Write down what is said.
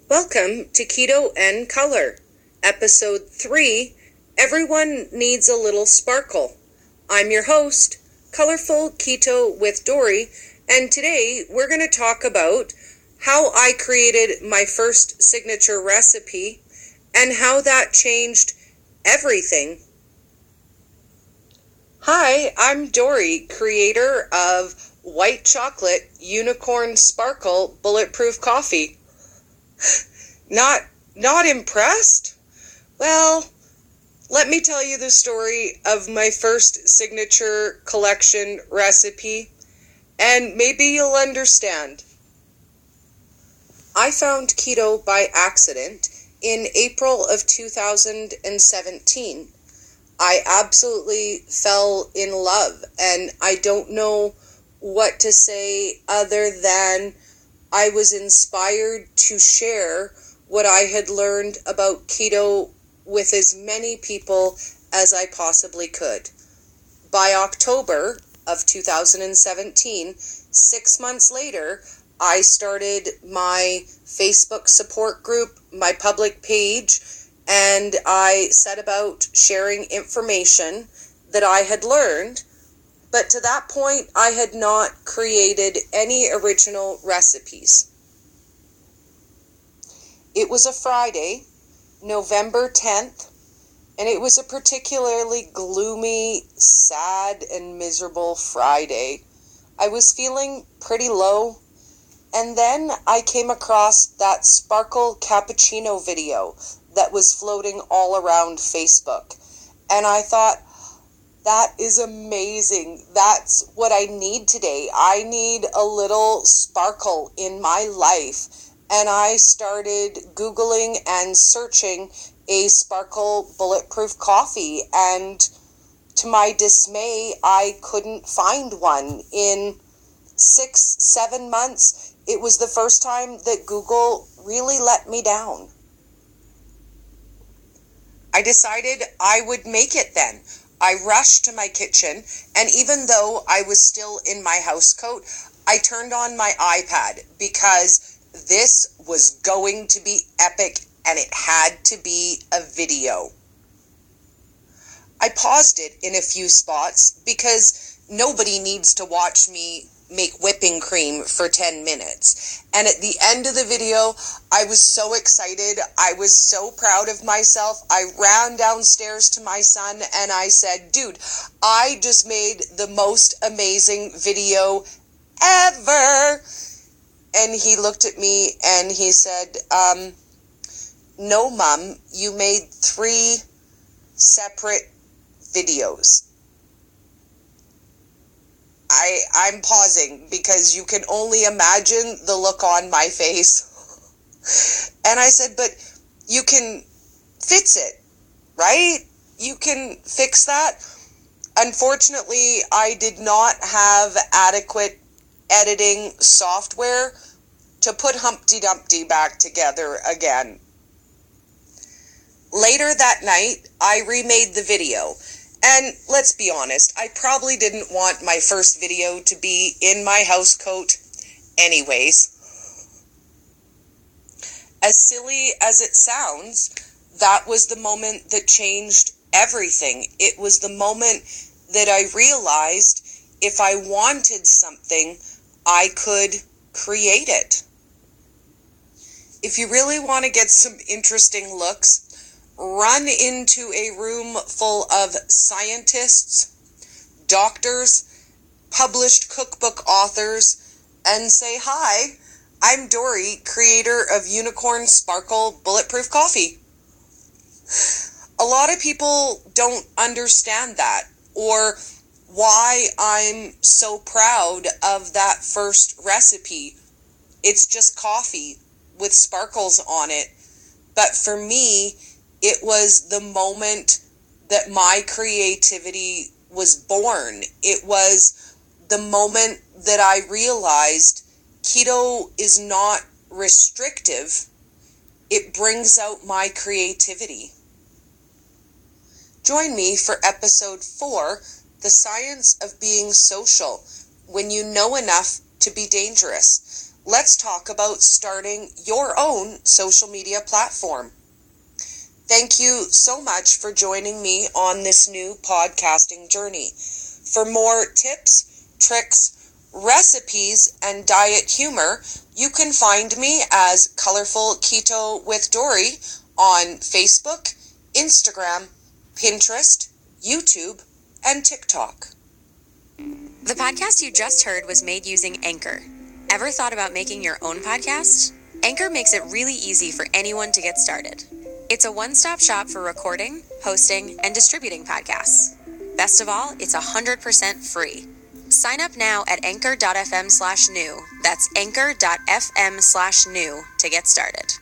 Welcome to Keto N Colour, Episode 3, Everyone Needs a Little Sparkle. I'm your host, Colorful Keto with Dory, and today we're going to talk about how I created my first signature recipe and how that changed everything. Hi, I'm Dory, creator of White Chocolate Unicorn Sparkle Bulletproof Coffee. Not impressed? Well, let me tell you the story of my first signature collection recipe, and maybe you'll understand. I found keto by accident in April of 2017. I absolutely fell in love, and I don't know what to say other than I was inspired to share what I had learned about keto with as many people as I possibly could. By October of 2017, 6 months later, I started my Facebook support group, my public page, and I set about sharing information that I had learned. But to that point, I had not created any original recipes. It was a Friday, November 10th, and it was a particularly gloomy, sad, and miserable Friday. I was feeling pretty low, and then I came across that Sparkle Cappuccino video that was floating all around Facebook, and I thought, that is amazing. That's what I need today. I need a little sparkle in my life. And I started Googling and searching a sparkle bulletproof coffee. And to my dismay, I couldn't find one. In 6-7 months, it was the first time that Google really let me down. I decided I would make it then. I rushed to my kitchen, and even though I was still in my housecoat, I turned on my iPad because this was going to be epic and it had to be a video. I paused it in a few spots because nobody needs to watch me make whipping cream for 10 minutes. And at the end of the video, I was so excited. I was so proud of myself. I ran downstairs to my son and I said, dude, I just made the most amazing video ever. And he looked at me and he said, no, Mom, you made 3 separate videos. I'm pausing because you can only imagine the look on my face. And I said, but you can fix it, right? You can fix that. Unfortunately, I did not have adequate editing software to put Humpty Dumpty back together again. Later that night, I remade the video. And let's be honest, I probably didn't want my first video to be in my housecoat anyways. As silly as it sounds, that was the moment that changed everything. It was the moment that I realized if I wanted something, I could create it. If you really want to get some interesting looks, run into a room full of scientists, doctors, published cookbook authors, and say, hi, I'm Dory, creator of Unicorn Sparkle Bulletproof Coffee. A lot of people don't understand that, or why I'm so proud of that first recipe. It's just coffee with sparkles on it. But for me, it was the moment that my creativity was born. It was the moment that I realized keto is not restrictive. It brings out my creativity. Join me for episode 4 the science of being social when you know enough to be dangerous. Let's talk about starting your own social media platform. Thank you so much for joining me on this new podcasting journey. For more tips, tricks, recipes, and diet humor, you can find me as Colorful Keto with Dory on Facebook, Instagram, Pinterest, YouTube, and TikTok. The podcast you just heard was made using Anchor. Ever thought about making your own podcast? Anchor makes it really easy for anyone to get started. It's a one-stop shop for recording, hosting, and distributing podcasts. Best of all, it's 100% free. Sign up now at anchor.fm/new. That's anchor.fm/new to get started.